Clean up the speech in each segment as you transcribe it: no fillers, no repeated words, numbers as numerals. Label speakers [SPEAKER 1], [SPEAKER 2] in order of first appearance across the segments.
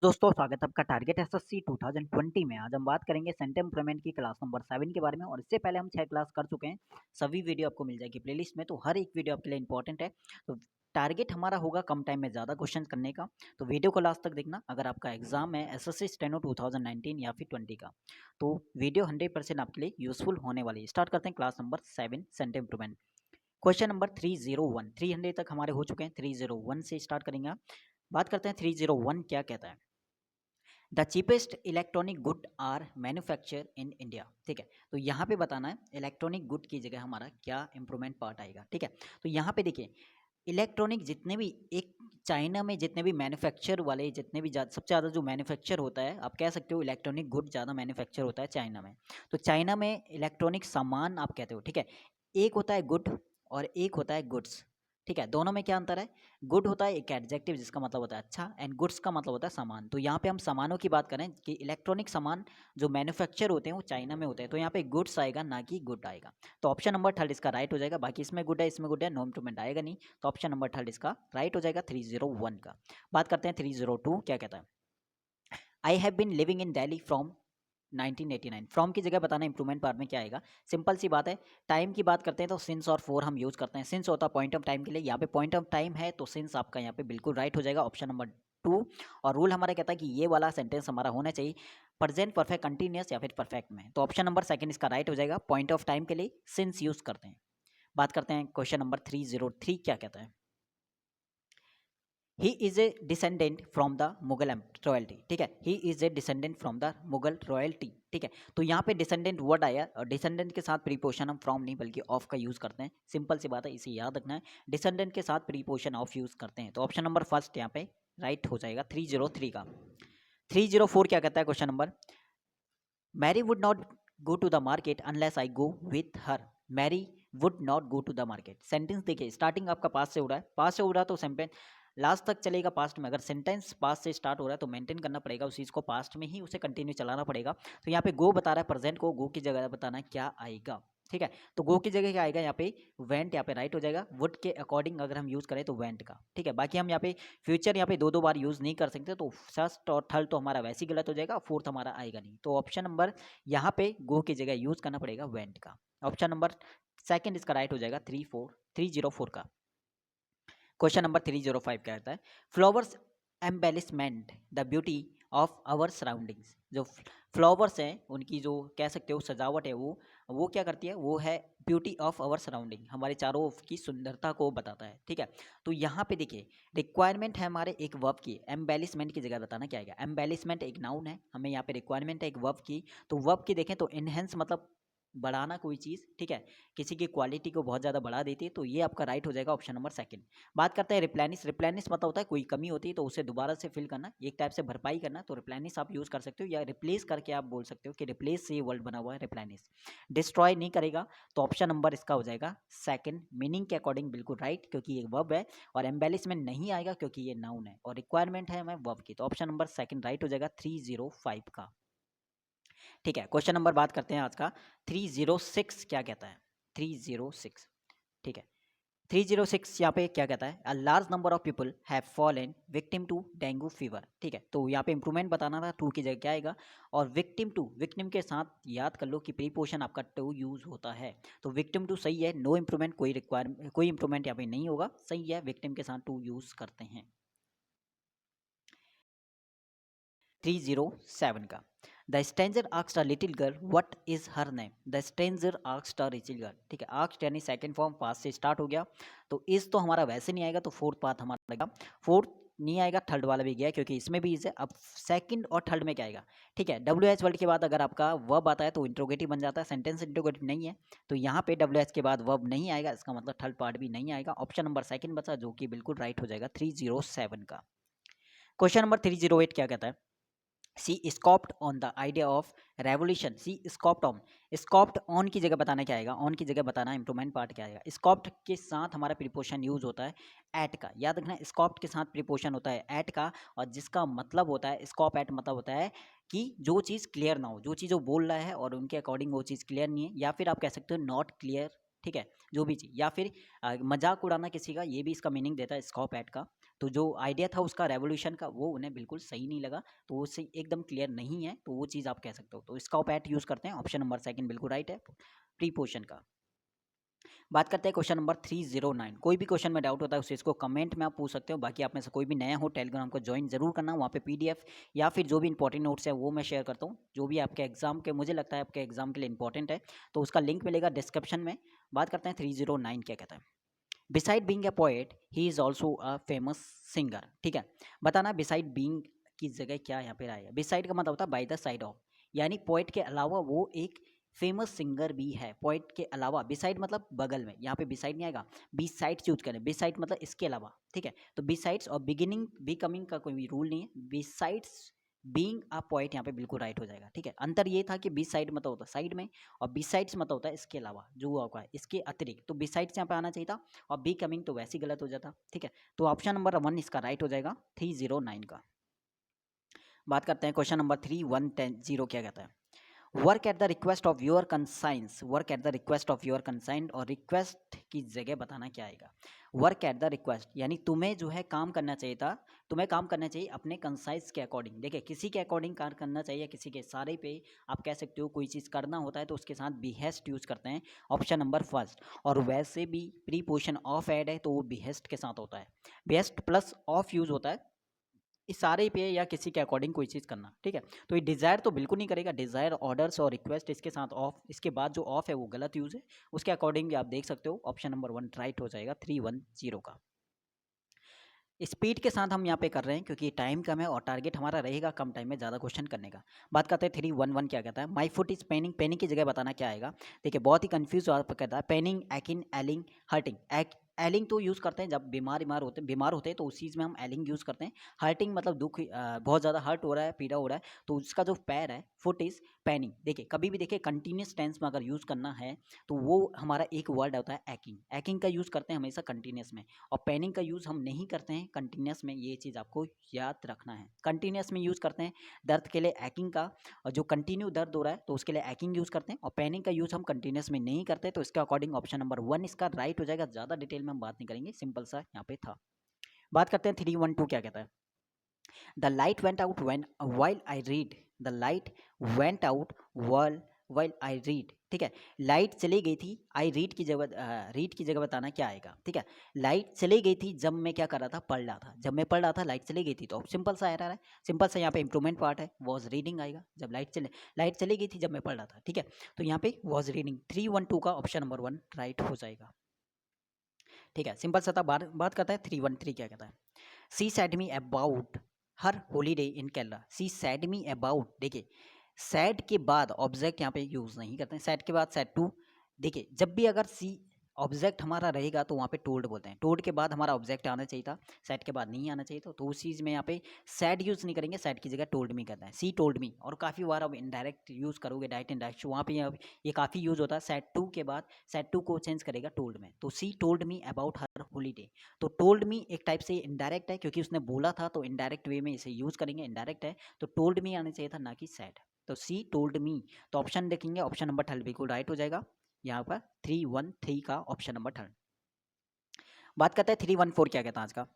[SPEAKER 1] दोस्तों स्वागत है आपका टारगेट एसएससी 2020 में। आज हम बात करेंगे सेंट इम्प्रूवमेंट की क्लास नंबर 7 के बारे में। और इससे पहले हम 6 क्लास कर चुके हैं। सभी वीडियो आपको मिल जाएगी प्लेलिस्ट में, तो हर एक वीडियो आपके लिए इंपॉर्टेंट है। तो टारगेट हमारा होगा कम टाइम में ज़्यादा क्वेश्चन करने का। तो वीडियो को लास्ट तक देखना। अगर आपका एग्जाम है एसएससी स्टेनो 2019 या फिर 20 का, तो वीडियो 100% आपके लिए यूजफुल होने वाली है। स्टार्ट करते हैं class number 7 sent improvement. Question number 301, 300 तक हमारे हो चुके हैं। 301 से स्टार्ट करेंगे। बात करते हैं 301 क्या कहता है। The cheapest electronic good are manufacture in India. ठीक है, तो यहाँ पे बताना है इलेक्ट्रॉनिक गुड की जगह हमारा क्या इंप्रूवमेंट पार्ट आएगा। ठीक है, तो यहाँ पे देखिए इलेक्ट्रॉनिक जितने भी एक चाइना में जितने भी मैन्युफैक्चर वाले जितने भी सबसे ज़्यादा जो मैन्युफैक्चर होता है, आप कह सकते हो इलेक्ट्रॉनिक गुड ज़्यादा मैन्युफैक्चर होता है चाइना में। तो चाइना में इलेक्ट्रॉनिक सामान आप कहते हो। ठीक है, एक होता है गुड और एक होता है गुड्स। ठीक है, दोनों में क्या अंतर है। गुड होता है एक एडजेक्टिव जिसका मतलब होता है अच्छा, एंड गुड्स का मतलब होता है सामान। तो यहाँ पे हम सामानों की बात करें कि इलेक्ट्रॉनिक सामान जो मैन्युफैक्चर होते हैं वो चाइना में होते हैं। तो यहाँ पे गुड्स आएगा ना कि गुड आएगा। तो ऑप्शन नंबर थर्ड इसका राइट हो जाएगा। बाकी इसमें गुड है इसमें गुड है, नो इम्प्रूवमेंट आएगा नहीं। तो ऑप्शन नंबर थर्ड इसका राइट हो जाएगा 301 का। बात करते हैं 302 क्या कहता है। I have been living in Delhi from 1989। From की जगह बताना इंप्रूवमेंट पार्ट में क्या आएगा। सिंपल सी बात है। टाइम की बात करते हैं तो सिंस और फोर हम यूज करते हैं। सिंस होता है पॉइंट ऑफ टाइम के लिए, यहाँ पे पॉइंट ऑफ टाइम है तो सिंस आपका यहाँ पे बिल्कुल राइट हो जाएगा ऑप्शन नंबर 2। और रूल हमारा कहता है कि ये वाला सेंटेंस हमारा होना चाहिए प्रेजेंट परफेक्ट कंटिन्यूस या फिर परफेक्ट में। तो ऑप्शन नंबर सेकंड इसका राइट हो जाएगा। पॉइंट ऑफ टाइम के लिए सिंस यूज करते हैं। बात करते हैं क्वेश्चन नंबर 303 क्या कहता है। He is a descendant from the Mughal royalty. ठीक है, he is a descendant from the Mughal royalty. ठीक है, तो यहाँ पे डिसेंडेंट वर्ड आया और डिसेंडेंट के साथ प्रीपोशन हम फ्रॉम नहीं बल्कि ऑफ का यूज करते हैं। सिंपल सी बात है, इसे याद रखना है। डिसेंडेंट के साथ प्रीपोशन ऑफ यूज करते हैं। तो ऑप्शन नंबर फर्स्ट यहाँ पे राइट हो जाएगा 303 का। 304 क्या कहता है question number. Mary would not go to the market unless I go with her. Mary would not go to the market. Sentence देखिए, स्टार्टिंग आपका पास से हो रहा है, पास से हो रहा है तो सेंटेंस लास्ट तक चलेगा पास्ट में। अगर सेंटेंस पास्ट से स्टार्ट हो रहा है तो मेंटेन करना पड़ेगा उस चीज़ को, पास्ट में ही उसे कंटिन्यू चलाना पड़ेगा। तो यहाँ पे गो बता रहा है प्रेजेंट को, गो की जगह बताना है क्या आएगा। ठीक है, तो गो की जगह क्या आएगा यहाँ पे वेंट, यहाँ पे राइट हो जाएगा। वुड के अकॉर्डिंग अगर हम यूज करें तो वेंट का। ठीक है, बाकी हम यहाँ पे फ्यूचर यहाँ पे दो दो बार यूज नहीं कर सकते, तो फर्स्ट और थर्ड तो हमारा वैसे ही गलत हो जाएगा, फोर्थ हमारा आएगा नहीं। तो ऑप्शन नंबर यहाँ पे गो की जगह यूज करना पड़ेगा वेंट का। ऑप्शन नंबर सेकंड इसका राइट हो जाएगा 304 का। क्वेश्चन नंबर 305 कहता है flowers embellishment the beauty of our surroundings. जो फ्लावर्स हैं उनकी जो कह सकते हो सजावट है वो क्या करती है, वो है ब्यूटी ऑफ आवर सराउंडिंग, हमारे चारों ओर की सुंदरता को बताता है। ठीक है, तो यहाँ पे देखिए रिक्वायरमेंट है हमारे एक वर्ब की। एम्बेलिशमेंट की जगह बताना क्या आएगा। एम्बेलिशमेंट एक नाउन है, हमें यहाँ पे रिक्वायरमेंट है एक वर्ब की। तो वर्ब की देखें तो इनहेंस मतलब बढ़ाना कोई चीज़। ठीक है, किसी की क्वालिटी को बहुत ज़्यादा बढ़ा देती है। तो ये आपका राइट हो जाएगा ऑप्शन नंबर सेकंड। बात करते हैं रिप्लेनिश। रिप्लेनिश मतलब होता है कोई कमी होती है तो उसे दोबारा से फिल करना, एक टाइप से भरपाई करना। तो रिप्लेनिश आप यूज़ कर सकते हो, या रिप्लेस करके आप बोल सकते हो कि रिप्लेस से ये वर्ड बना हुआ है रिप्लेनिश। डिस्ट्रॉय नहीं करेगा, तो ऑप्शन नंबर इसका हो जाएगा सेकंड। मीनिंग के अकॉर्डिंग बिल्कुल राइट, क्योंकि ये वर्ब है। और एम्बेलिशमेंट नहीं आएगा क्योंकि ये नाउन है, और रिक्वायरमेंट है हमें वर्ब की। तो ऑप्शन नंबर सेकंड राइट हो जाएगा 305 का। ठीक है, क्वेश्चन नंबर बात करते हैं आज का 306 क्या कहता है। 306 ठीक है, 306 यहाँ पे क्या कहता है। A large number of people have fallen victim to dengue fever. ठीक है, तो यहाँ पे इंप्रूवमेंट बताना था, टू की जगह क्या आएगा। और विक्टिम टू, विक्टिम के साथ याद कर लो कि प्रीपोशन आपका टू यूज होता है। तो विक्टिम टू सही है, नो इम्प्रूवमेंट, कोई इंप्रूवमेंट यहाँ पे नहीं होगा, सही है, विक्टिम के साथ टू यूज करते हैं। 307 का the stranger asked a little girl what is her name. The stranger asked a little girl. ठीक है, आस्क्ड यानी सेकंड फॉर्म पास से स्टार्ट हो गया। तो इस तो हमारा वैसे नहीं आएगा, तो फोर्थ पार्ट हमारा आएगा। फोर्थ नहीं आएगा, थर्ड वाला भी गया क्योंकि इसमें भी इज है। अब सेकंड और थर्ड में क्या आएगा। ठीक है, डब्ल्यू एच वर्ड के बाद अगर आपका वर्ब आता है तो इंट्रोगेटिव बन जाता है, सेंटेंस इंट्रोगेटिव नहीं है। तो यहाँ पे डब्ल्यू एच के बाद वर्ब नहीं आएगा, इसका मतलब थर्ड पार्ट भी नहीं आएगा। ऑप्शन नंबर सेकंड बचा जो कि बिल्कुल राइट हो जाएगा 307 का। क्वेश्चन नंबर 308 क्या कहता है। She scoffed on the idea of revolution. She scoffed on, scoffed on की जगह बताना क्या आएगा, ऑन की जगह बताना इंप्रूवमेंट पार्ट क्या आएगा। स्कॉप्ड के साथ हमारा प्रीपोशन यूज होता है एट का, याद रखना स्कॉप्ड के साथ प्रीपोशन होता है एट का। और जिसका मतलब होता है स्कॉप एट, मतलब होता है कि जो चीज़ क्लियर ना हो, जो चीज़ वो बोल रहा है और उनके अकॉर्डिंग वो चीज़ क्लियर नहीं है, या फिर आप कह सकते हो नॉट क्लियर। ठीक है, जो भी चीज़, या फिर मजाक उड़ाना किसी का, ये भी इसका मीनिंग देता है स्कॉप एट का। तो जो आइडिया था उसका रेवोल्यूशन का वो उन्हें बिल्कुल सही नहीं लगा, तो वो सही एकदम क्लियर नहीं है, तो वो चीज़ आप कह सकते हो। तो इसका आप एट यूज़ करते हैं, ऑप्शन नंबर सेकंड बिल्कुल राइट है प्रीपोजिशन का। बात करते हैं क्वेश्चन नंबर 309। कोई भी क्वेश्चन में डाउट होता है उसे इसको कमेंट में आप पूछ सकते हो। बाकी आप में से कोई भी नया हो टेलीग्राम को ज्वाइन जरूर करना, वहाँ पे पीडीएफ या फिर जो भी इंपॉर्टेंट नोट्स है वो मैं शेयर करता हूँ, जो भी आपके एग्जाम के मुझे लगता है आपके एग्जाम के लिए इंपॉर्टेंट है, तो उसका लिंक मिलेगा डिस्क्रिप्शन में। बात करते हैं 309 क्या कहता है। Beside being a poet he is also a famous singer. ठीक है, बताना बिसाइड बीइंग की जगह क्या यहाँ पे आएगा। बिसाइड का मतलब होता है बाय द साइड ऑफ, यानी पोएट के अलावा वो एक फेमस सिंगर भी है। पोएट के अलावा, बिसाइड मतलब बगल में, यहाँ पे बिसाइड नहीं आएगा, बी साइड चूज करें। बिसाइड मतलब इसके अलावा, ठीक है। तो बिसाइड्स और बिगिनिंग बिकमिंग का कोई भी रूल नहीं है। बिसाइड्स बीइंग अ पोएट यहाँ पे बिल्कुल राइट हो जाएगा। ठीक है, अंतर ये था कि बी साइड मतलब होता है साइड में, और बी साइड्स मतलब होता है इसके अलावा, जो आपका है इसके अतिरिक्त। तो बी साइड्स यहाँ पे आना चाहिए था, और बी कमिंग तो वैसे ही गलत हो जाता। ठीक है, तो ऑप्शन नंबर 1 इसका राइट हो जाएगा 309 का। बात करते हैं क्वेश्चन नंबर 3110 क्या कहता है। Work at the request of your conscience. Work at the request of your consign, और रिक्वेस्ट की जगह बताना क्या आएगा। वर्क एट द रिक्वेस्ट यानी तुम्हें जो है काम करना चाहिए था, तुम्हें काम करना चाहिए अपने कंसाइंस के अकॉर्डिंग। देखिए, किसी के अकॉर्डिंग कार्य करना चाहिए, किसी के सारे पे आप कह सकते हो। कोई चीज़ करना होता है तो उसके साथ बिहेस्ट यूज़ करते हैं, ऑप्शन नंबर फर्स्ट। और वैसे भी प्रीपोजिशन ऑफ ऐड है तो वो बिहेस्ट के साथ होता है। बिहेस्ट प्लस ऑफ यूज़ होता है इस सारे पे या किसी के अकॉर्डिंग कोई चीज़ करना। ठीक है, तो ये डिज़ायर तो बिल्कुल नहीं करेगा। डिज़ायर, ऑर्डर्स और रिक्वेस्ट इसके साथ ऑफ, इसके बाद जो ऑफ है वो गलत यूज़ है। उसके अकॉर्डिंग आप देख सकते हो, ऑप्शन नंबर 1 राइट हो जाएगा 310 का। स्पीड के साथ हम यहाँ पे कर रहे हैं क्योंकि टाइम कम है और टारगेट हमारा रहेगा कम टाइम में ज़्यादा क्वेश्चन करने का। बात करते हैं 311 क्या कहता है। My foot is paining. Paining की जगह बताना क्या आएगा। देखिए, बहुत ही कंफ्यूज कहता है पेनिंग, एकिन, एलिंग, हर्टिंग। एलिंग तो यूज़ करते हैं जब बीमार होते हैं तो उस चीज़ में हम एलिंग यूज़ करते हैं। हर्टिंग मतलब दुख, बहुत ज़्यादा हर्ट हो रहा है, पीड़ा हो रहा है, तो उसका जो पैर है फुट इज़ पेनिंग। देखिए, कभी भी देखिए कंटिन्यूस टेंस में अगर यूज़ करना है तो वो हमारा एक वर्ड होता है एकिंग। एकिंग का यूज़ करते हैं हमेशा कंटिन्यूस में, और पेनिंग का यूज़ हम नहीं करते हैं कंटिन्यूस में। ये चीज़ आपको याद रखना है। कंटिन्यूस में यूज़ करते हैं दर्द के लिए एकिंग का, और जो कंटिन्यू दर्द हो रहा है तो उसके लिए एकिंग यूज़ करते हैं, और पेनिंग का यूज़ हम कंटिन्यूस में नहीं करते। तो इसके अकॉर्डिंग ऑप्शन नंबर 1 इसका राइट हो जाएगा। ज़्यादा डिटेल में हम बात नहीं करेंगे, सिंपल सा यहाँ पे था। बात करते हैं 312 क्या कहता है। The light went out when while I read. The light went out while I read. ठीक है, लाइट चली गई थी, आई रीड की जगह रीड की जगह बताना क्या आएगा। ठीक है, लाइट चली गई थी जब मैं क्या कर रहा था, पढ़ रहा था। जब मैं पढ़ रहा था लाइट चली गई थी, तो सिंपल सा एरर है। सिंपल सा यहाँ पे इंप्रूवमेंट पार्ट है, वॉज रीडिंग आएगा। जब लाइट चली गई थी जब मैं पढ़ रहा था। ठीक है, तो यहाँ पे वॉज रीडिंग 312 का ऑप्शन नंबर 1 राइट हो जाएगा। ठीक है, सिंपल सा था। बात करता है 313 क्या कहता है। She said me about her holiday in Kerala. She said me about, देखिए सैड के बाद ऑब्जेक्ट यहाँ पे यूज़ नहीं करते हैं। सैड के बाद सैड टू। देखिए, जब भी अगर सी ऑब्जेक्ट हमारा रहेगा तो वहाँ पे टोल्ड बोलते हैं। टोल्ड के बाद हमारा ऑब्जेक्ट आना चाहिए था, सैड के बाद नहीं आना चाहिए था। तो उस चीज़ में यहाँ पे सैड यूज़ नहीं करेंगे, सैड की जगह टोल्ड मी करना है। सी टोल्ड मी, और काफ़ी बार अब इनडायरेक्ट यूज़ करोगे, डायरेक्ट इनडायरेक्ट, वहाँ पे ये काफ़ी यूज़ होता है। सैड टू के बाद सैड टू को चेंज करेगा टोल्ड में। तो सी told me about her holiday. तो टोल्ड मी एक टाइप से इनडायरेक्ट है, क्योंकि उसने बोला था तो इनडायरेक्ट वे में इसे यूज़ करेंगे। इनडायरेक्ट है तो टोल्ड मी आना चाहिए था, ना कि सैड। तो सी टोल्ड मी। तो ऑप्शन देखेंगे, ऑप्शन नंबर 3 बिल्कुल राइट हो जाएगा यहाँ पर 313 का ऑप्शन नंबर 3। बात करते हैं 314 क्या कहता है आज का।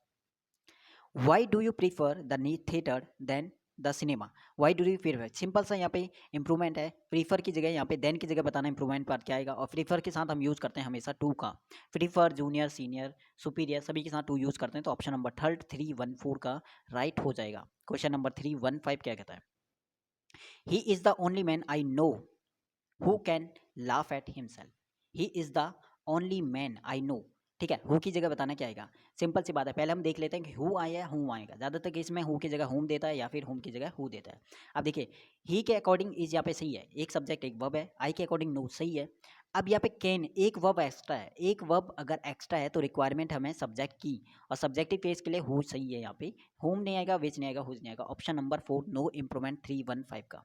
[SPEAKER 1] Why do you prefer the knee theatre then the cinema. Why do you prefer, simple सा यहाँ पे इंप्रूवमेंट है। प्रीफर की जगह यहाँ पे देन की जगह बताना इंप्रूवमेंट पार्ट क्या आएगा। और प्रीफर के साथ हम यूज़ करते हैं हमेशा टू का। प्रीफर, जूनियर, सीनियर, सुपीरियर सभी के साथ टू यूज़ करते हैं। तो ऑप्शन नंबर 314 का राइट हो जाएगा। क्वेश्चन नंबर 315 क्या कहता है। He is the only man I know who can laugh at himself. He is the only man I know. ठीक है, हु की जगह बताना क्या आएगा। सिंपल सी बात है, पहले हम देख लेते हैं कि हु आया है, हु आएगा। ज़्यादातर केस में हु की जगह हुम देता है या फिर हुम की जगह हु देता है। अब देखिए, ही के अकॉर्डिंग इज यहाँ पे सही है, एक सब्जेक्ट एक वर्ब है। आई के अकॉर्डिंग नो सही है। अब यहाँ पे कैन, एक वर्ब एक्स्ट्रा है। एक वर्ब अगर एक्स्ट्रा है तो रिक्वायरमेंट हमें सब्जेक्ट की, और सब्जेक्टिव केस के लिए हु सही है। यहाँ पे होम नहीं आएगा, विच नहीं आएगा, हुज नहीं आएगा। ऑप्शन नंबर 4 नो इम्प्रूवमेंट 315 का।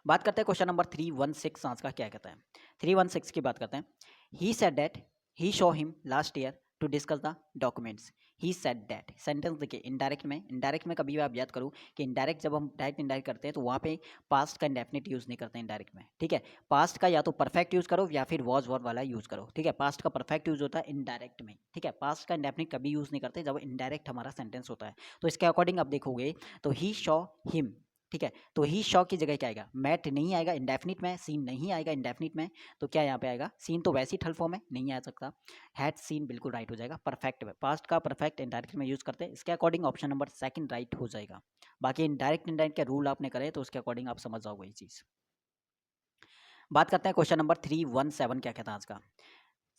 [SPEAKER 1] बात करते हैं क्वेश्चन नंबर 316 आज का क्या कहता है। 316 की बात करते हैं। He said that he show him last year to discuss the documents. He said that. Sentence देखिए इनडायरेक्ट में कभी भी आप याद करो कि इनडायरेक्ट जब हम डायरेक्ट इनडायरेक्ट करते हैं तो वहाँ पे पास्ट का इंडेफिनिट यूज़ नहीं करते इनडायरेक्ट में, ठीक है। पास्ट का या तो परफेक्ट यूज़ करो या फिर वॉज वर वाला यूज़ करो, ठीक है। पास्ट का परफेक्ट यूज़ होता है इनडायरेक्ट में, ठीक है। पास्ट का इंडेफिनिट कभी यूज़ नहीं करते जब इनडायरेक्ट हमारा सेंटेंस होता है। तो इसके अकॉर्डिंग आप देखोगे तो ही शॉ हिम, ठीक है। तो ही शॉ की जगह क्या आएगा, मैट नहीं आएगा इंडेफिनिट में, सीन नहीं आएगा इंडेफिनिट में, तो क्या यहाँ पे आएगा, सीन तो वैसे ही थर्ड फॉर्म में नहीं आ सकता, हैड सीन बिल्कुल राइट हो जाएगा। परफेक्ट में पास्ट का परफेक्ट इनडायरेक्ट में यूज़ करते हैं, इसके according option number second right हो जाएगा। बाकी इनडायरेक्ट इनडायरेक्ट के रूल आपने करे तो उसके अकॉर्डिंग आप समझ जाओगे ये चीज़। बात करते हैं क्वेश्चन नंबर 317 क्या कहता है आज का।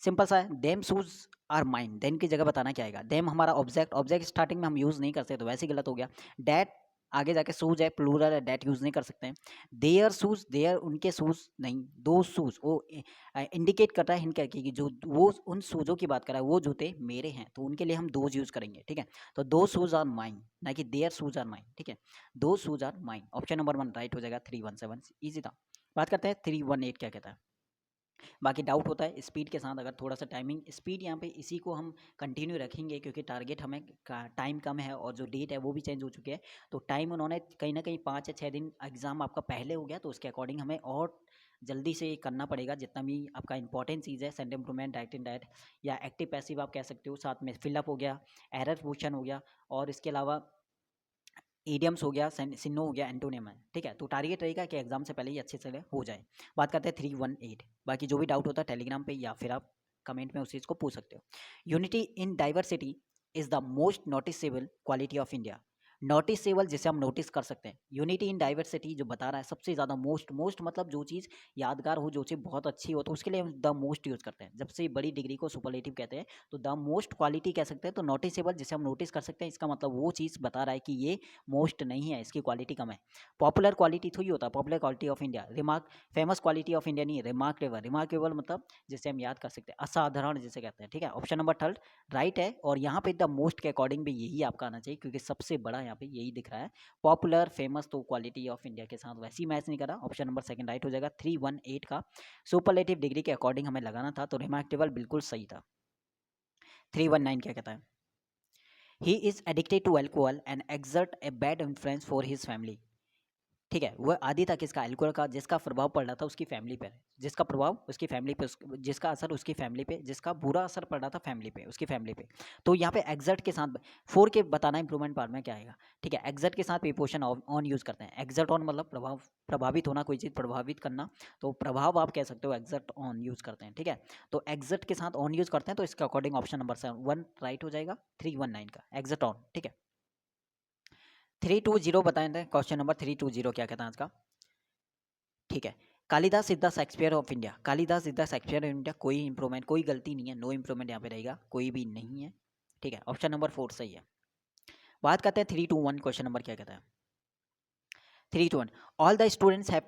[SPEAKER 1] सिंपल सा है, them shoes are mine, then की जगह बताना क्या आएगा। देम हमारा ऑब्जेक्ट, ऑब्जेक्ट स्टार्टिंग में हम यूज़ नहीं करते तो वैसे ही गलत हो गया। डैट आगे जाके शूज है, प्लूरल है, डैट यूज़ नहीं कर सकते हैं। देयर शूज, देयर उनके शूज नहीं, दो शूज वो इंडिकेट करता है हिंट करके कि जो वो उन शूजों की बात कर रहा है वो जूते मेरे हैं, तो उनके लिए हम दोज यूज़ करेंगे, ठीक है। तो दो शूज आर माइन, ना कि देयर शूज आर माइन, ठीक है। Those shoes are mine, option number 1 right हो जाएगा। 317 ईजी था। बात करते हैं 318 क्या कहता है। बाकी डाउट होता है स्पीड के साथ, अगर थोड़ा सा टाइमिंग स्पीड यहाँ पे इसी को हम कंटिन्यू रखेंगे क्योंकि टारगेट हमें टाइम कम है और जो डेट है वो भी चेंज हो चुकी है। तो टाइम उन्होंने कहीं ना कहीं 5 या 6 दिन एग्जाम आपका पहले हो गया, तो उसके अकॉर्डिंग हमें और जल्दी से करना पड़ेगा जितना भी आपका इंपॉर्टेंट चीज़ है। सेंट इम्प्रूवमेंट, डायरेक्ट इनडायरेक्ट या एक्टिव पैसिव आप कह सकते हो, साथ में फिलअप हो गया, एरर पोर्शन हो गया, और इसके अलावा ईडियम्स हो गया, सिनो हो गया, एंटोनियम है, ठीक है। तो टारगेट रहेगा कि एग्जाम से पहले ही अच्छे से हो जाए। बात करते हैं 318। बाकी जो भी डाउट होता है टेलीग्राम पे या फिर आप कमेंट में उस चीज़ को पूछ सकते हो। Unity in diversity is the most noticeable quality of India. Noticeable जिसे हम नोटिस कर सकते हैं, यूनिटी इन डाइवर्सिटी जो बता रहा है सबसे ज़्यादा मोस्ट मतलब जो चीज़ यादगार हो, जो चीज़ बहुत अच्छी हो, तो उसके लिए हम द मोस्ट यूज़ करते हैं। जब से बड़ी डिग्री को सुपरलेटिव कहते हैं तो द मोस्ट क्वालिटी कह सकते हैं। तो नोटिसेबल जिसे हम नोटिस कर सकते हैं, इसका मतलब वो चीज़ बता रहा है कि ये मोस्ट नहीं है, इसकी क्वालिटी कम है। पॉपुलर क्वालिटी थोड़ी होता है, popular quality of India. Remark, famous quality of India नहीं है, रिमार्केबल। रिमार्केबल मतलब जिसे हम याद कर सकते हैं, असाधारण जिसे कहते हैं, ठीक है। ऑप्शन नंबर थर्ड राइट है, और यहाँ पे द मोस्ट के अकॉर्डिंग भी यही आपका आना चाहिए क्योंकि सबसे बड़ा यहाँ पे यही दिख रहा है। पॉपुलर, फेमस तो क्वालिटी ऑफ इंडिया के साथ वैसे ही मैच नहीं करा। ऑप्शन नंबर सेकंड राइट हो जाएगा। 318 का सुपरलेटिव डिग्री के अकॉर्डिंग हमें लगाना था, तो रिमार्केबल बिल्कुल सही था। 319 क्या कहता है, he is addicted to alcohol and exert a bad influence for his family, ठीक है। वह आदि था किसका, अल्कोहल का, जिसका प्रभाव पड़ रहा था उसकी फैमिली पे, जिसका प्रभाव उसकी फैमिली पे, जिसका असर उसकी फैमिली पे, जिसका बुरा असर पड़ रहा था फैमिली पे, उसकी फैमिली पे। तो यहाँ पे एग्जर्ट के साथ 4 के बताना इंप्रूवमेंट पार्ट में क्या आएगा, ठीक है। एग्जर्ट के साथ प्रीपोजिशन ऑन यूज करते हैं। एग्जर्ट ऑन मतलब प्रभाव, प्रभावित होना, कोई चीज़ प्रभावित करना, तो प्रभाव आप कह सकते हो एग्जर्ट ऑन यूज करते हैं, ठीक है। तो एग्जर्ट के साथ ऑन यूज करते हैं, तो इसके अकॉर्डिंग ऑप्शन नंबर 1 राइट हो जाएगा। 319 का एग्जर्ट ऑन, ठीक है। 320 बताए थे, क्वेश्चन नंबर 320 क्या कहता है आज का, ठीक है। Kalidas is the Shakespeare of India. Kalidas is the Shakespeare of India, कोई इंप्रूवमेंट, कोई गलती नहीं है, नो इंप्रूवमेंट यहाँ पे रहेगा, कोई भी नहीं है, ठीक है। ऑप्शन नंबर 4 सही है। बात करते हैं 321, क्वेश्चन नंबर क्या कहता है। 321 all the students have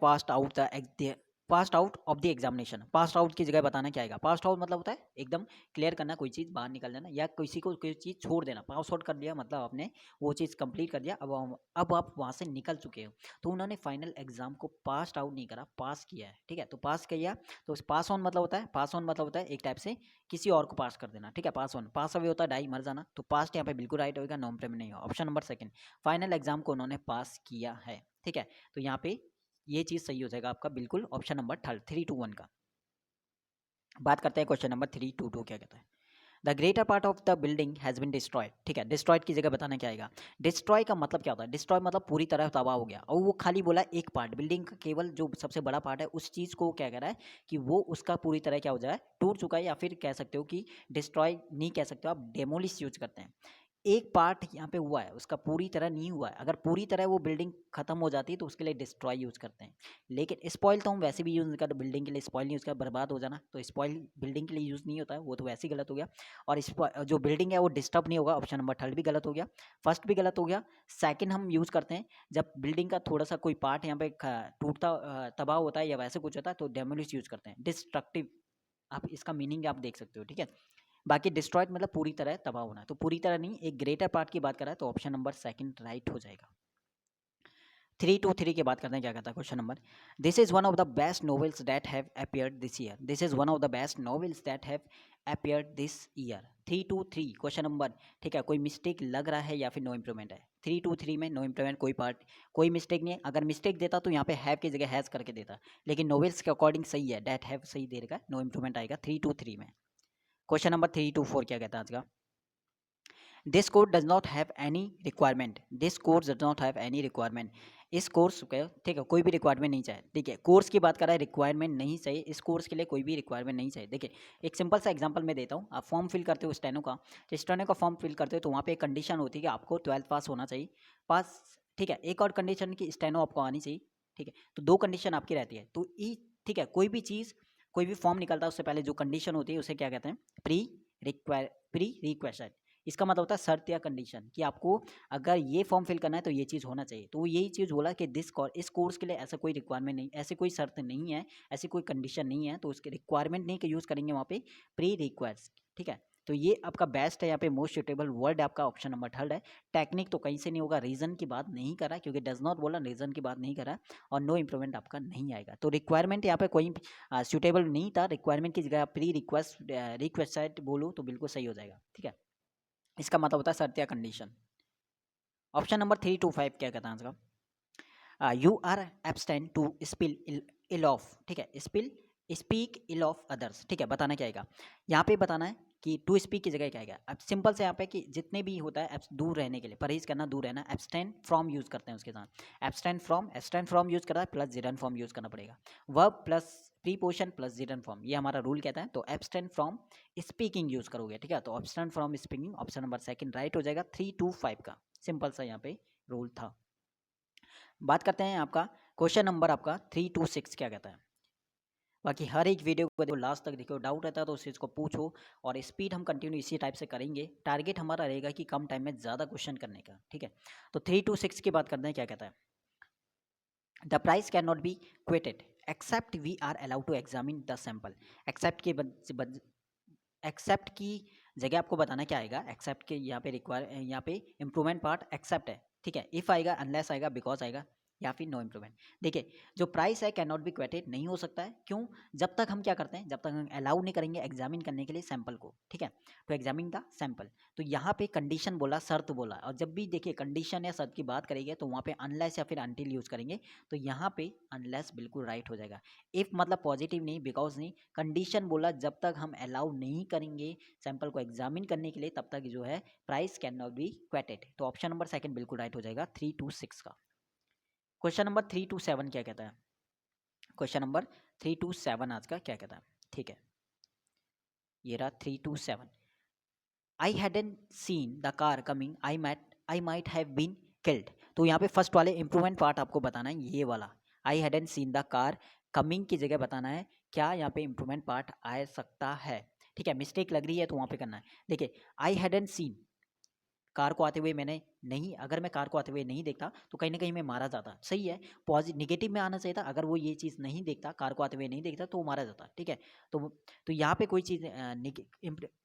[SPEAKER 1] passed out of the examination. Passed out की जगह बताना क्या आएगा। पास्ड आउट मतलब होता है एकदम क्लियर करना, कोई चीज़ बाहर निकल जाना या किसी को कोई चीज़ छोड़ देना। पास आउट कर दिया मतलब आपने वो चीज़ कंप्लीट कर दिया, अब आप वहाँ से निकल चुके हो। तो उन्होंने फाइनल एग्जाम को पास्ड आउट नहीं करा, पास किया है, ठीक है। तो पास किया, तो पास ऑन मतलब होता है, पास ऑन मतलब होता है एक टाइप से किसी और को पास कर देना, ठीक है। पास ऑन, पास अवे होता है डाई, मर जाना। तो पास्ट यहाँ पे बिल्कुल राइट होगा, नॉन प्रेम नहीं होगा। Option number second, final exam को उन्होंने पास किया है, ठीक है। तो यहाँ पे ये चीज़ सही हो जाएगा आपका बिल्कुल, ऑप्शन नंबर थर्ड 321 का। बात करते हैं क्वेश्चन नंबर 322 क्या कहता है। The greater part of the building has been destroyed, ठीक है। डिस्ट्रॉयड की जगह बताना क्या आएगा। डिस्ट्रॉय का मतलब क्या होता है, डिस्ट्रॉय मतलब पूरी तरह तबाह हो गया, और वो खाली बोला एक पार्ट, बिल्डिंग का केवल जो सबसे बड़ा पार्ट है उस चीज़ को क्या कह रहा है कि वो उसका पूरी तरह क्या हो जाए, टूट चुका है, या फिर कह सकते हो कि डिस्ट्रॉय नहीं कह सकते हो आप, डेमोलिश यूज करते हैं। एक पार्ट यहाँ पे हुआ है, उसका पूरी तरह नहीं हुआ है। अगर पूरी तरह वो बिल्डिंग खत्म हो जाती है तो उसके लिए डिस्ट्रॉय यूज़ करते हैं। लेकिन स्पॉइल तो हम वैसे भी यूज़ नहीं करते, बिल्डिंग के लिए स्पॉइल नहीं यूज़ कर, बर्बाद हो जाना, तो स्पॉइल बिल्डिंग के लिए यूज़ नहीं होता है, वो तो वैसे ही गलत हो गया। और जो बिल्डिंग है वो डिस्टर्ब नहीं होगा, ऑप्शन नंबर थर्ड भी गलत हो गया, फर्स्ट भी गलत हो गया। सेकंड हम यूज़ करते हैं जब बिल्डिंग का थोड़ा सा कोई पार्ट यहाँ पे टूटता तबाह होता है या वैसे कुछ होता है, तो डेमोलिश यूज़ करते हैं। डिस्ट्रक्टिव आप इसका मीनिंग आप देख सकते हो, ठीक है। बाकी डिस्ट्रॉयड मतलब पूरी तरह तबाह होना है, तो पूरी तरह नहीं, एक ग्रेटर पार्ट की बात कर रहा है, तो ऑप्शन नंबर सेकंड राइट हो जाएगा। 323 की बात करते हैं, क्या कहता है question number. This is one of the best novels that have appeared this year. This is one of the best novels that have appeared this year. 323 question number, ठीक है। कोई मिस्टेक लग रहा है या फिर नो इम्प्रूवमेंट है? 323 में नो इम्प्रूवमेंट, कोई पार्ट कोई मिस्टेक नहीं है। अगर मिस्टेक देता तो यहाँ पे हैव की जगह हैज़ करके देता, लेकिन नॉवेल्स के अकॉर्डिंग सही है, डैट हैव सही दे रखा है, नो इम्प्रूवमेंट आएगा 323 में। क्वेश्चन नंबर 324 क्या कहता है आज का। This course does not have any requirement. This course does not have any requirement. इस कोर्स के, ठीक है, कोई भी रिक्वायरमेंट नहीं चाहिए, ठीक है। कोर्स की बात कर रहा है, रिक्वायरमेंट नहीं चाहिए, इस कोर्स के लिए कोई भी रिक्वायरमेंट नहीं चाहिए। देखिए एक सिंपल सा एग्जांपल मैं देता हूँ। आप फॉर्म फिल करते हो स्टेनो का, तो स्टेनो का फॉर्म फिल करते हो तो वहाँ पे एक कंडीशन होती है कि आपको 12th पास होना चाहिए, पास, ठीक है। एक और कंडीशन की स्टेनो आपको आनी चाहिए, ठीक है। तो दो कंडीशन आपकी रहती है। तो ई, ठीक है, कोई भी चीज़, कोई भी फॉर्म निकलता है उससे पहले जो कंडीशन होती है उसे क्या कहते हैं, प्री रिक्वेस्ट। इसका मतलब होता है शर्त या कंडीशन, कि आपको अगर ये फॉर्म फिल करना है तो ये चीज़ होना चाहिए। तो यही चीज़ बोला कि इस कोर्स के लिए ऐसा कोई रिक्वायरमेंट नहीं, ऐसी कोई शर्त नहीं है, ऐसी कोई कंडीशन नहीं है, तो उसके रिक्वायरमेंट नहीं के यूज़ करेंगे वहाँ पे प्री रिक्वेस्ट, ठीक है। तो ये आपका बेस्ट है, यहाँ पे मोस्ट सुटेबल वर्ड आपका ऑप्शन नंबर थर्ड है। टेक्निक तो कहीं से नहीं होगा, रीजन की बात नहीं करा क्योंकि डज नॉट बोला, रीजन की बात नहीं करा, और नो इम्प्रूवमेंट आपका नहीं आएगा। तो रिक्वायरमेंट यहाँ पे कोई सुटेबल नहीं था, रिक्वायरमेंट की जगह प्री रिक्वेस्ट बोलो तो बिल्कुल सही हो जाएगा, ठीक है। इसका मतलब होता है शर्त या कंडीशन। ऑप्शन नंबर 325 क्या कहता है इसका। You are abstain to spill ill off, ठीक है, स्पीक इल ऑफ अदर्स, ठीक है। बताना क्या आएगा यहाँ पे, बताना है कि टू स्पीक की जगह क्या आएगा। अब सिंपल से यहाँ पे कि जितने भी होता है दूर रहने के लिए, परहेज करना, दूर रहना, एब्सटेन फ्रॉम यूज करते हैं उसके साथ। एब्सटेन फ्रॉम यूज करता है प्लस जिरन फॉर्म यूज करना पड़ेगा, verb plus preposition plus gerund form, ये हमारा रूल कहता है। तो एब्सटेन फ्रॉम स्पीकिंग यूज करोगे, ठीक है। तो abstain from speaking option number second right हो जाएगा 325 का। सिंपल सा यहाँ पे रूल था। बात करते हैं आपका क्वेश्चन नंबर आपका 326 क्या कहता है। बाकी हर एक वीडियो को देखो लास्ट तक देखो, डाउट रहता है तो उस चीज़ को पूछो, और स्पीड हम कंटिन्यू इसी टाइप से करेंगे। टारगेट हमारा रहेगा कि कम टाइम में ज़्यादा क्वेश्चन करने का, ठीक है। तो 326 की बात करते हैं, क्या कहता है। The price can not be quoted except we are allowed to examine the sample. Except की जगह आपको बताना क्या आएगा। एक्सेप्ट के यहाँ पे इम्प्रूवमेंट पार्ट एक्सेप्ट है, ठीक है। इफ़ आएगा, अनलेस आएगा, बिकॉज आएगा, या फिर नो इम्प्रूवमेंट। देखिए जो प्राइस है कैन नॉट बी क्वेटेड नहीं हो सकता है, क्यों, जब तक हम क्या करते हैं, जब तक हम अलाउ नहीं करेंगे एग्जामिन करने के लिए सैंपल को, ठीक है। तो एग्जामिन द सैंपल, तो यहाँ पे कंडीशन बोला, शर्त बोला, और जब भी देखिए कंडीशन या शर्त की बात करेंगे तो वहाँ पे अनलेस या फिर अनटिल यूज़ करेंगे। तो यहाँ पे अनलेस बिल्कुल राइट हो जाएगा। इफ़ मतलब पॉजिटिव नहीं, बिकॉज नहीं, कंडीशन बोला जब तक हम अलाउ नहीं करेंगे सैंपल को एग्जामिन करने के लिए तब तक जो है प्राइस कैन नॉट बी क्वेटेड। तो ऑप्शन नंबर सेकंड बिल्कुल राइट हो जाएगा 326 का। क्वेश्चन नंबर 327 क्या कहता है। क्वेश्चन नंबर 327 आज का क्या कहता है, ठीक है। ये रहा 327। I hadn't seen the car coming, I might have been killed. तो यहाँ पे फर्स्ट वाले इंप्रूवमेंट पार्ट आपको बताना है, ये वाला आई hadn't seen the car coming की जगह बताना है क्या यहाँ पे इंप्रूवमेंट पार्ट आ सकता है, ठीक है। मिस्टेक लग रही है तो वहाँ पे करना है। देखिए आई हैडन सीन, कार को आते हुए मैंने नहीं, अगर मैं कार को आते हुए नहीं देखता तो कहीं ना कहीं मैं मारा जाता, सही है। पॉजिटिव निगेटिव में आना चाहिए था, अगर वो ये चीज़ नहीं देखता, कार को आते हुए नहीं देखता तो वो मारा जाता, ठीक है। तो यहाँ पे कोई चीज़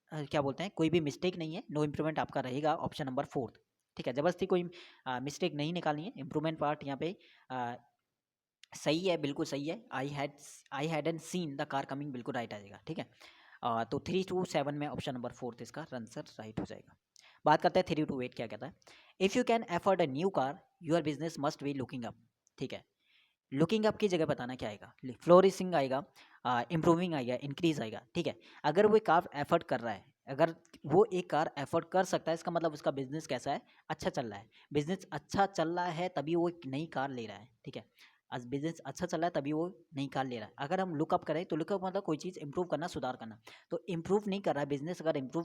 [SPEAKER 1] क्या बोलते हैं, कोई भी मिस्टेक नहीं है, नो इम्प्रूवमेंट आपका रहेगा ऑप्शन नंबर फोर्थ, ठीक है। जबरदस्ती कोई मिस्टेक नहीं निकालनी है, इम्प्रूवमेंट पार्ट यहाँ पे सही है, बिल्कुल सही है। आई hadn't seen the car coming बिल्कुल राइट आ जाएगा, ठीक है। तो 327 में ऑप्शन नंबर फोर्थ इसका आंसर राइट हो जाएगा। बात करते हैं 328 क्या कहता है। If you can afford a new car your business must be looking up, ठीक है। लुकिंग अप की जगह बताना क्या आएगा, फ्लोरिशिंग आएगा, इम्प्रूविंग आएगा, इंक्रीज आएगा, ठीक है। अगर वो कार एफर्ट कर रहा है, अगर वो एक कार एफर्ट कर सकता है, इसका मतलब उसका बिजनेस कैसा है, अच्छा चल रहा है। बिजनेस अच्छा चल रहा है तभी वो एक नई कार ले रहा है, ठीक है। आज बिजनेस अच्छा चल रहा है तभी वो नई कार ले रहा है। अगर हम लुकअप करें तो लुकअप मतलब कोई चीज़ इंप्रूव करना, सुधार करना। तो इंप्रूव नहीं कर रहा है बिजनेस, अगर इंप्रूव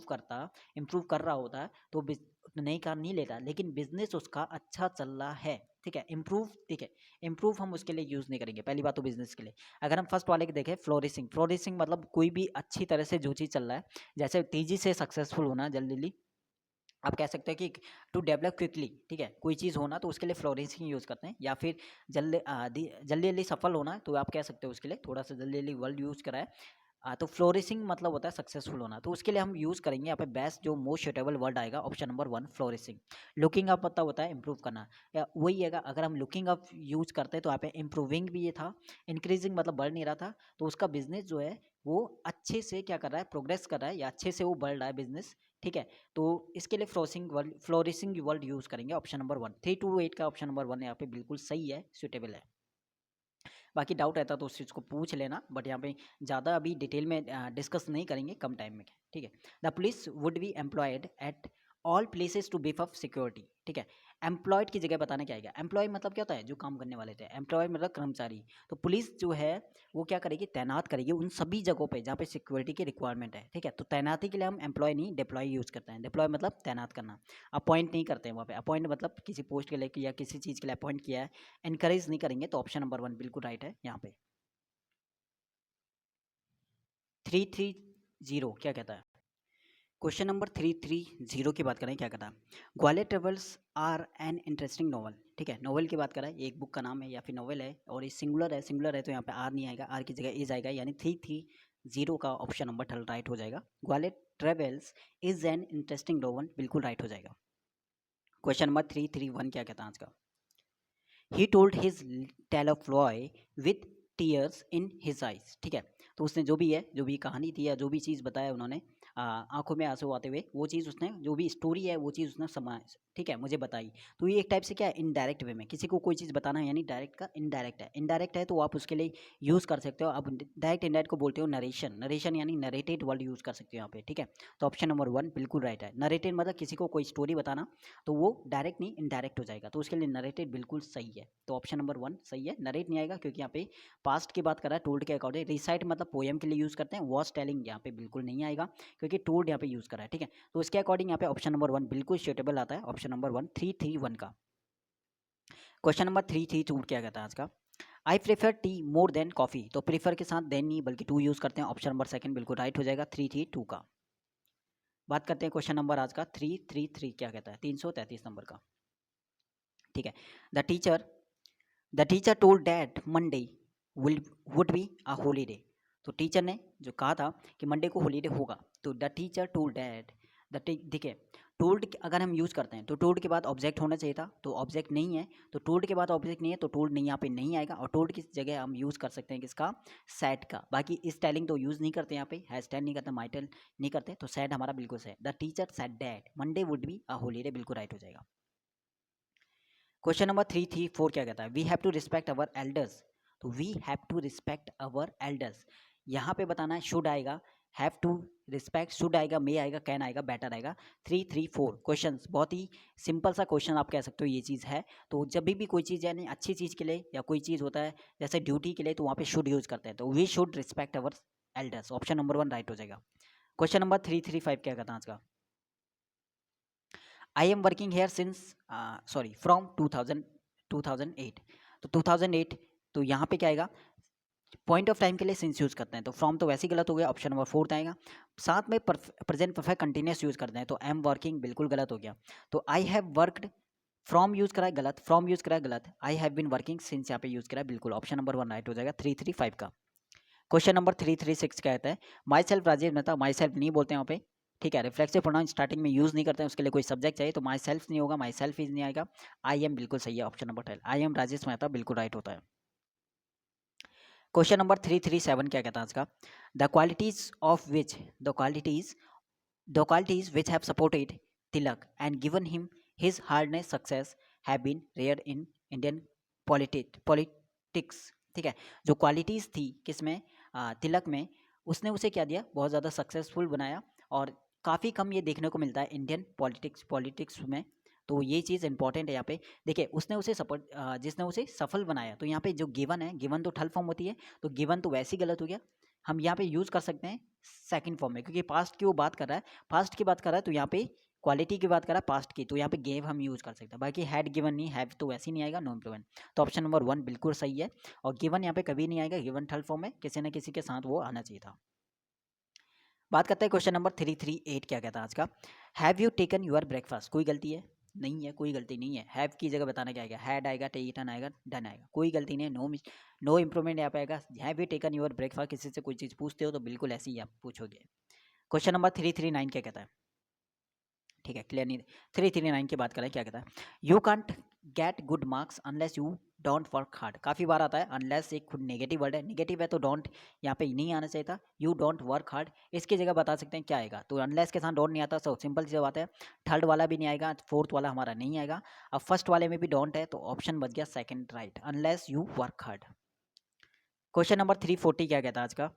[SPEAKER 1] कर रहा होता तो नई कार नहीं लेता, लेकिन बिजनेस उसका अच्छा चल रहा है, ठीक है। इंप्रूव, ठीक है, इंप्रूव हम उसके लिए यूज़ नहीं करेंगे, पहली बात तो बिजनेस के लिए। अगर हम फर्स्ट वाले के देखें फ्लोरिशिंग मतलब कोई भी अच्छी तरह से जो चीज़ चल रहा है, जैसे तेज़ी से सक्सेसफुल होना, जल्दी आप कह सकते हैं कि टू डेवलप क्विकली, ठीक है। कोई चीज़ होना तो उसके लिए फ्लोरिशिंग यूज़ करते हैं, या फिर जल्दी जल्दी सफल होना तो आप कह सकते हो उसके लिए थोड़ा सा जल्दी वर्ड यूज़ करा है, तो फ्लोरिशिंग मतलब होता है सक्सेसफुल होना, तो उसके लिए हम यूज़ करेंगे यहाँ पे बेस्ट जो मोस्ट सुटेबल वर्ड आएगा option number 1 flourishing. Looking up मतलब होता है इंप्रूव करना, या वही है अगर हम लुकिंग अप यूज़ करते हैं तो यहाँ पे इंप्रूविंग भी ये था, इंक्रीजिंग मतलब बढ़ नहीं रहा था, तो उसका बिजनेस जो है वो अच्छे से क्या कर रहा है, प्रोग्रेस कर रहा है या अच्छे से वो बढ़ रहा है बिजनेस, ठीक है। तो इसके लिए फ्लोरिशिंग वर्ड यूज़ करेंगे ऑप्शन नंबर 1। 3 to 8 का ऑप्शन नंबर 1 यहाँ पे बिल्कुल सही है, सुटेबल है। बाकी डाउट रहता तो उस चीज़ को पूछ लेना, बट यहाँ पे ज़्यादा अभी डिटेल में डिस्कस नहीं करेंगे, कम टाइम में, ठीक है। The police would be employed at all places to beef up security, ठीक है। एम्प्लॉयड की जगह बताना क्या आएगा, एम्प्लॉय मतलब क्या होता है, जो काम करने वाले थे, एम्प्लॉय मतलब कर्मचारी। तो पुलिस जो है वो क्या करेगी, तैनात करेगी उन सभी जगहों पे जहाँ पे सिक्योरिटी की रिक्वायरमेंट है, ठीक है। तो तैनाती के लिए हम एम्प्लॉय नहीं डिप्लॉय यूज़ करते हैं। डिप्लॉय मतलब तैनात करना, अपॉइंट नहीं करते हैं वहाँ पे। अपॉइंट मतलब किसी पोस्ट के लिए या किसी चीज़ के लिए अपॉइंट किया है, एनकरेज नहीं करेंगे। तो ऑप्शन नंबर 1 बिल्कुल राइट है यहाँ पे। 330 क्या कहता है, क्वेश्चन नंबर 330 की बात करें, क्या कहता है, Gwalior travels are an interesting novel, ठीक है। नॉवल की बात कर रहा है, ये एक बुक का नाम है या फिर नॉवल है, और ये सिंगुलर है तो यहाँ पे आर नहीं आएगा, आर की जगह इज आएगा, यानी 330 का ऑप्शन नंबर 12 राइट हो जाएगा। Gwalior travels is an interesting novel बिल्कुल राइट हो जाएगा। क्वेश्चन नंबर 331 क्या कहता है आज का, he told his tale of joy with tears in his eyes, ठीक है। तो उसने जो भी है, जो भी कहानी थी या जो भी चीज़ बताया उन्होंने, आंखों में आंसू आते हुए वो चीज़ उसने, जो भी स्टोरी है वो चीज़ उसने समा, ठीक है, मुझे बताई। तो ये एक टाइप से क्या है, इनडायरेक्ट वे में किसी को कोई चीज़ बताना है, यानी डायरेक्ट का इनडायरेक्ट है। इनडायरेक्ट है तो आप उसके लिए यूज़ कर सकते हो, आप डायरेक्ट इनडायरेक्ट को बोलते हो नरेशन, नरेशन यानी नरेटेड वर्ड यूज़ कर सकते हो यहाँ पे, ठीक है। तो ऑप्शन नंबर 1 बिल्कुल राइट है। नरेटेड मतलब किसी को कोई स्टोरी बताना, तो वो डायरेक्ट नहीं इनडायरेक्ट हो जाएगा, तो उसके लिए नरेटेड बिल्कुल सही है। तो ऑप्शन नंबर 1 सही है। नरेट नहीं आएगा क्योंकि यहाँ पे पास्ट की बात कर रहा है, टोल्ड के अकॉर्डिंग। रिसाइट मतलब पोएम के लिए यूज़ करते हैं, वॉज टेलिंग यहाँ पे बिल्कुल नहीं आएगा क्योंकि टोल्ड यहाँ पे यूज़ करा है, ठीक है। तो इसके अकॉर्डिंग यहाँ पे ऑप्शन नंबर 1 बिल्कुल सुटेबल आता है, ऑप्शन नंबर 1 331 का। क्वेश्चन नंबर 332 क्या कहता है आज का, I prefer tea more than coffee, तो प्रीफर के साथ देन नहीं बल्कि टू यूज़ करते हैं, ऑप्शन नंबर 2 बिल्कुल राइट हो जाएगा 332 का। बात करते हैं क्वेश्चन नंबर आज का 333 क्या कहता है, 333 नंबर का, ठीक है। The teacher told that Monday will would be a holiday, तो टीचर ने जो कहा था कि मंडे को हॉलीडे होगा, तो द टीचर टोल्ड डैट, देखिए टोल्ड अगर हम यूज़ करते हैं तो टोल्ड के बाद ऑब्जेक्ट होना चाहिए था, तो ऑब्जेक्ट नहीं है, तो टोल्ड के बाद ऑब्जेक्ट नहीं है, तो टोल्ड नहीं यहाँ पे नहीं आएगा, और टोल्ड की जगह हम यूज़ कर सकते हैं किसका, सैड का। बाकी इस टेलिंग तो यूज़ नहीं करते यहाँ पे, हैज टेल नहीं करते, माई टेल नहीं करते, तो सैड हमारा बिल्कुल सही। The teacher said that Monday would be a holiday बिल्कुल राइट हो जाएगा। क्वेश्चन नंबर 334 क्या कहता है, we have to respect our elders, तो we have to respect our elders, यहाँ पे बताना है शुड आएगा, हैव टू रिस्पेक्ट शुड आएगा, मे आएगा, कैन आएगा, बेटर आएगा। 334 क्वेश्चन बहुत ही सिंपल सा क्वेश्चन आप कह सकते हो ये चीज़ है। तो जब भी कोई चीज़ यानी अच्छी चीज़ के लिए या कोई चीज़ होता है जैसे ड्यूटी के लिए, तो वहाँ पे शुड यूज़ करते हैं, तो we should respect our elders, option number 1 right हो जाएगा। क्वेश्चन नंबर 335 क्या कहता है आज का, I am working here since sorry from 2008, तो 2008, तो यहाँ पे क्या आएगा, पॉइंट ऑफ टाइम के लिए सिंस यूज़ करते हैं, तो फ्रॉम तो वैसे ही गलत हो गया, ऑप्शन नंबर 4 आएगा। साथ में प्रेजेंट परफेक्ट कंटिन्यूस यूज़ करते हैं, तो एम वर्किंग बिल्कुल गलत हो गया। तो I have worked, from use करा है गलत, फ्रॉम यूज़ करा है गलत, I have been working since यहाँ पे यूज़ करा है बिल्कुल, ऑप्शन नंबर 1 राइट हो जाएगा 335 का। क्वेश्चन नंबर 336 क्या कहता है, myself Rajeev Mehta, myself नहीं बोलते हैं वहाँ पे, ठीक है। रिफ्लेक्सिव प्रोनाउन स्टार्टिंग में यूज़ नहीं करते हैं, उसके लिए कोई सब्जेक्ट चाहिए, तो माई सेल्फ नहीं होगा, माई सेल्फ इज नहीं आएगा। आई एम बिल्कुल सही है, option number 12 I am Rajesh Mehta बिल्कुल राइट होता है। क्वेश्चन नंबर 337 क्या कहता है आज का, the qualities which have supported Tilak and given him his hardness success have been rare in Indian politics, ठीक है। जो क्वालिटीज़ थी किसमें, तिलक में, उसने उसे क्या दिया, बहुत ज़्यादा सक्सेसफुल बनाया, और काफ़ी कम ये देखने को मिलता है इंडियन पॉलिटिक्स में। तो ये चीज़ इंपॉर्टेंट है यहाँ पे। देखिए उसने उसे सपोर्ट, जिसने उसे सफल बनाया, तो यहाँ पे जो गिवन है, गिवन तो थर्ड फॉर्म होती है, तो गिवन तो वैसे ही गलत हो गया। हम यहाँ पे यूज़ कर सकते हैं सेकंड फॉर्म में, क्योंकि पास्ट की वो बात कर रहा है, पास्ट की बात कर रहा है, तो यहाँ पे क्वालिटी की बात कर रहा है पास्ट की, तो यहाँ पे गेव हम यूज़ कर सकते हैं। बाकी हैड गिवन नहीं, हैव तो वैसे ही नहीं आएगा, नो इम्प्रूवमेंट, तो ऑप्शन नंबर 1 बिल्कुल सही है। और गिवन यहाँ पे कभी नहीं आएगा, गिवन थर्ड फॉर्म में किसी न किसी के साथ वो आना चाहिए था। बात करते हैं क्वेश्चन नंबर 338 क्या कहता है आज का, have you taken your breakfast, कोई गलती है, नहीं है, कोई गलती नहीं है। हैव की जगह बताना क्या आएगा, हैड आएगा, टेकन आएगा, डन आएगा, कोई गलती नहीं है। नो इम्प्रूवमेंट यहाँ पे आएगा। Have you taken your breakfast, किसी से कोई चीज़ पूछते हो तो बिल्कुल ऐसे ही आप पूछोगे। क्वेश्चन नंबर 339 क्या कहता है, ठीक है, क्लियर नहीं। 339 की बात करें, क्या कहता है, you can't get good marks unless you don't work hard. काफ़ी बार आता है, अनलेस एक खुद नेगेटिव वर्ड है, नेगेटिव है तो डोंट यहाँ पे नहीं आना चाहिए था, यू डोंट वर्क हार्ड। इसकी जगह बता सकते हैं क्या आएगा, तो अनलेस के साथ डोंट नहीं आता, सो सिंपल सी बात है, थर्ड वाला भी नहीं आएगा, फोर्थ वाला हमारा नहीं आएगा। अब फर्स्ट वाले में भी डोंट है तो ऑप्शन बच गया second right, unless you work hard. Question number 340 क्या कहता है आज का,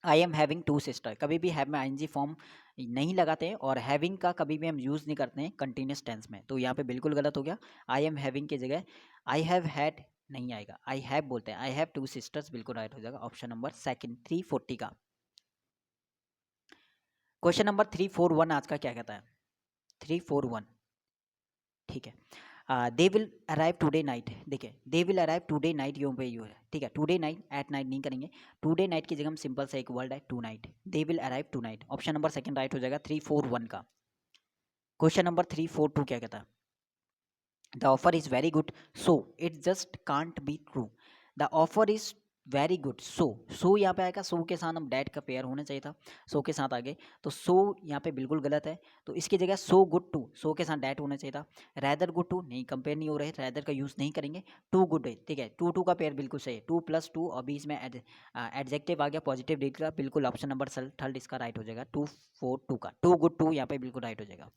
[SPEAKER 1] I am having two sister. कभी भी हैव में आईएनजी फॉर्म नहीं लगाते हैं और हैविंग का कभी भी हम यूज़ नहीं करते हैं कंटिन्यूस टेंस में, तो यहाँ पे बिल्कुल गलत हो गया। आई एम हैविंग की जगह आई हैव हैड नहीं आएगा, आई हैव बोलते हैं, आई हैव टू सिस्टर्स, बिल्कुल राइट हो जाएगा ऑप्शन नंबर सेकंड 340 का। क्वेश्चन नंबर 341 आज का क्या कहता है, 341, ठीक है, they will arrive today night. देखिए they will arrive today night यूँ पे यू है, ठीक है, टुडे नाइट, एट नाइट नहीं करेंगे, टुडे नाइट की जगह हम सिंपल सा एक वर्ड है tonight, they will arrive tonight, option number second right हो जाएगा 341 का। क्वेश्चन नंबर 342 क्या कहता है, the offer is very good so it just can't be true. The offer is very good so यहाँ पे आएगा, सो के साथ हम डैट का पेयर होना चाहिए था, सो के साथ आगे, तो सो यहाँ पे बिल्कुल गलत है, तो इसकी जगह सो गुड टू, सो के साथ डैट होना चाहिए था। रैदर गुड टू नहीं, कंपेयर नहीं हो रहे, रैदर का यूज़ नहीं करेंगे, टू गुड है, ठीक है, टू का पेयर बिल्कुल सही है, 2+2 और बीच में एडजेक्टिव आ गया पॉजिटिव डिग्री का, बिल्कुल ऑप्शन नंबर थर्ड इसका राइट हो जाएगा, 242 का, टू गुड टू यहाँ पे बिल्कुल राइट हो जाएगा।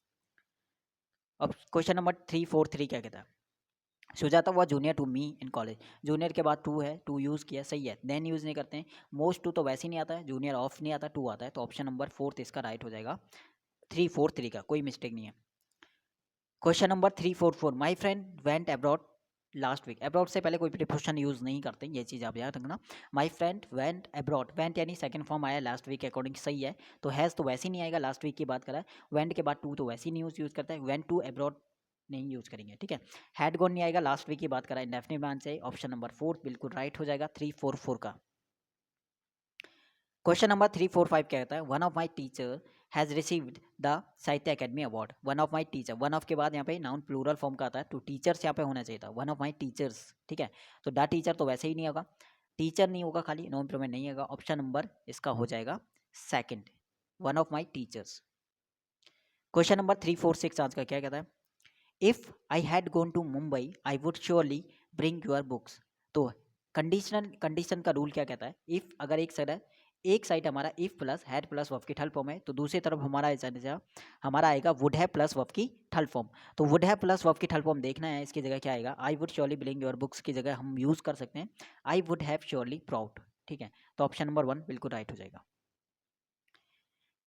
[SPEAKER 1] अब क्वेश्चन नंबर 343 क्या कहता है, सुजाता हुआ junior to me in college. Junior के बाद टू है, टू यूज़ किया, सही है, देन यूज़ नहीं करते हैं। मोस्ट टू तो वैसे ही नहीं आता है, जूनियर ऑफ नहीं आता, टू आता है, तो ऑप्शन नंबर फोर्थ इसका राइट हो जाएगा 343 का, कोई मिस्टेक नहीं है। Question number 344, my friend went abroad last week. Abroad से पहले कोई प्रीपोजिशन यूज़ नहीं करते, ये चीज़ आप याद रखना। माई फ्रेंड वेंट अब्रॉड, वेंट यानी सेकंड फॉर्म आया लास्ट वीक के अकॉर्डिंग, सही है, तो हैज़ तो वैसे ही नहीं आएगा, लास्ट वीक की बात करा है। वेंट के बाद टू तो वैसे ही नहीं यूज़ करता है, वेंट टू अब्रॉड नहीं यूज़ करेंगे, ठीक है। हैड गॉन नहीं आएगा, लास्ट वीक की बात करा है, इंडेफिनिट में आना चाहिए, ऑप्शन नंबर फोर्थ बिल्कुल राइट हो जाएगा 344 का। क्वेश्चन नंबर 345 क्या कहता है, one of my teacher has received the Sahitya Akademi award. One of my teacher, one of के बाद यहाँ पे नाउन प्लूरल फॉर्म का आता है, तो टीचर्स यहाँ पे होना चाहिए था, वन ऑफ माई टीचर्स, ठीक है, तो द टीचर तो वैसे ही नहीं होगा, टीचर नहीं होगा, खाली नो इम्प्रूवमेंट नहीं होगा, ऑप्शन नंबर इसका हो जाएगा second, one of my teachers. Question number 346 आज का क्या कहता है, if I had gone to Mumbai I would surely bring your books. तो कंडीशन का रूल क्या कहता है, इफ़ अगर एक साइड हमारा if plus had plus verb की थर्ड फॉर्म है, तो दूसरी तरफ हमारा आएगा वुड हैव प्लस वर्ब की थर्ड फॉर्म। तो वुड हैव प्लस वर्ब की थर्ड फॉर्म देखना है, इसकी जगह क्या आएगा, आई would surely bring your books की जगह हम यूज़ कर सकते हैं I would have surely proud, ठीक है, तो ऑप्शन नंबर 1 बिल्कुल राइट हो जाएगा।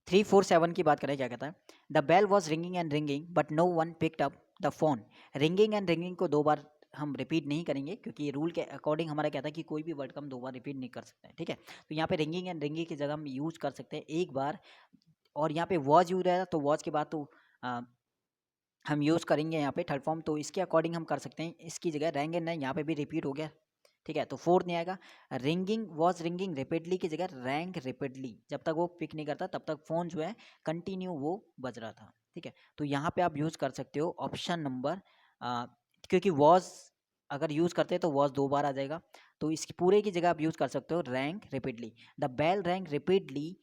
[SPEAKER 1] 347 की बात करें, क्या कहता है, the bell was ringing and ringing but no one picked up the phone. Ringing and ringing को दो बार हम रिपीट नहीं करेंगे, क्योंकि ये रूल के अकॉर्डिंग हमारा कहता है कि कोई भी वर्ड का हम दो बार रिपीट नहीं कर सकते हैं, ठीक है, तो यहाँ पे रिंगिंग एंड रिंगिंग की जगह हम यूज कर सकते हैं एक बार, और यहाँ पे वॉज यूज रहेगा, तो वॉज के बाद तो आ, हम यूज़ करेंगे यहाँ पे थर्ड फॉर्म, तो इसके अकॉर्डिंग हम कर सकते हैं, इसकी जगह रैंग एंड यहाँ पे भी रिपीट हो गया, ठीक है, तो फोर्थ नहीं आएगा। रिंगिंग वॉज रिंगिंग रिपीटली की जगह रैंग रिपीटली, जब तक वो पिक नहीं करता तब तक फ़ोन जो है कंटिन्यू वो बज रहा था, ठीक है, तो यहाँ पे आप यूज़ कर सकते हो ऑप्शन नंबर, क्योंकि वॉज अगर यूज़ करते हैं तो वॉज दो बार आ जाएगा, तो इसकी पूरे की जगह आप यूज़ कर सकते हो rang repeatedly, the bell rang repeatedly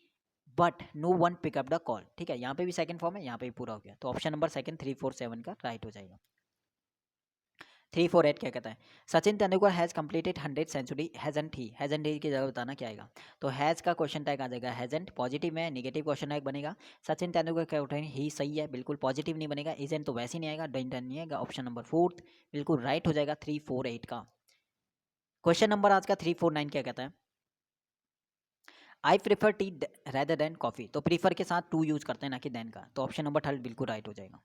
[SPEAKER 1] but no one pick up the call, ठीक है, यहाँ पे भी सेकंड फॉर्म है, यहाँ पे भी पूरा हो गया, तो ऑप्शन नंबर सेकंड 347 का राइट हो जाएगा। 348 क्या कहता है, Sachin Tendulkar has completed 100 century hasn't he की जगह बताना क्या आएगा, तो हैज़ का क्वेश्चन टैग आ जाएगा हैजंट, पॉजिटिव में नेगेटिव क्वेश्चन टैग बनेगा, सचिन तेंदुलकर क्या उठाए ही सही है, बिल्कुल पॉजिटिव नहीं बनेगा, इजेंट तो वैसे ही नहीं आएगा, डन नहीं आएगा, ऑप्शन नंबर फोर्थ बिल्कुल राइट हो जाएगा 348 का। क्वेश्चन नंबर आज का 349 क्या कहता है, I prefer tea rather than coffee, तो प्रीफर के साथ टू यूज करते हैं ना कि देन का, तो ऑप्शन नंबर थर्ड बिल्कुल राइट हो जाएगा।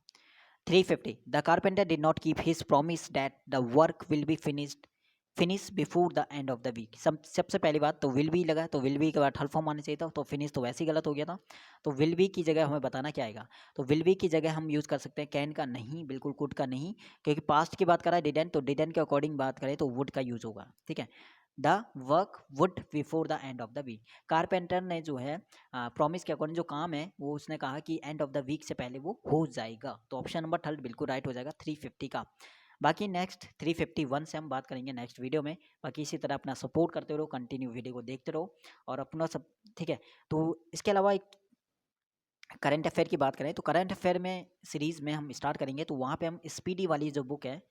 [SPEAKER 1] 350, the carpenter did not keep his promise that the work will be finish before the end of the week. सबसे पहली बात तो विल बी लगा, तो विल बी के बाद हल फॉर्म आना चाहिए था, तो फिनिश तो वैसे ही गलत हो गया था, तो विल बी की जगह हमें बताना क्या आएगा, तो विल बी की जगह हम यूज़ कर सकते हैं कैन का नहीं, बिल्कुल कुड का नहीं, क्योंकि पास्ट की बात करा है डिडेंट, तो डिडेंट के अकॉर्डिंग बात करें तो वुड का यूज़ होगा, ठीक है, the work would before the end of the week. Carpenter ने जो है प्रॉमिस के अकॉर्डिंग जो काम है वो उसने कहा कि एंड ऑफ द वीक से पहले वो हो जाएगा। तो ऑप्शन नंबर थर्ड बिल्कुल राइट हो जाएगा 350 का। बाकी नेक्स्ट 351 से हम बात करेंगे नेक्स्ट वीडियो में। बाकी इसी तरह अपना सपोर्ट करते रहो, कंटिन्यू वीडियो को देखते रहो और अपना सब ठीक है। तो इसके अलावा एक करंट अफेयर की बात करें तो करंट अफेयर में सीरीज़ में हम स्टार्ट करेंगे तो वहाँ पे हम स्पीडी वाली जो बुक है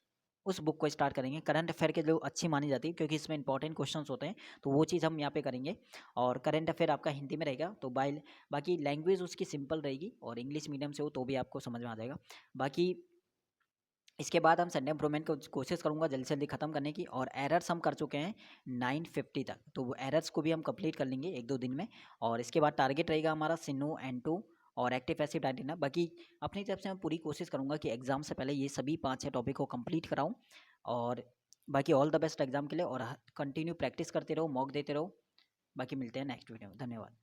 [SPEAKER 1] उस बुक को स्टार्ट करेंगे। करंट अफेयर के जो अच्छी मानी जाती है क्योंकि इसमें इंपॉर्टेंट क्वेश्चंस होते हैं, तो वो चीज़ हम यहाँ पे करेंगे। और करंट अफेयर आपका हिंदी में रहेगा, तो बाकी लैंग्वेज उसकी सिंपल रहेगी और इंग्लिश मीडियम से हो तो भी आपको समझ में आ जाएगा। बाकी इसके बाद हम संडे इम्प्रूवमेंट को कोशिश करूँगा जल्दी से जल्दी ख़त्म करने की। और एरर्स हम कर चुके हैं 950 तक, तो वो एरर्स को भी हम कंप्लीट कर लेंगे 1-2 दिन में। और इसके बाद टारगेट रहेगा हमारा सिनो N2 और एक्टिव पैसिव डायनेमिक। बाकी अपनी तरफ से मैं पूरी कोशिश करूँगा कि एग्ज़ाम से पहले ये सभी 5-6 टॉपिक को कंप्लीट कराऊँ। और बाकी ऑल द बेस्ट एग्ज़ाम के लिए और कंटिन्यू प्रैक्टिस करते रहो, मॉक देते रहो। बाकी मिलते हैं नेक्स्ट वीडियो में। धन्यवाद।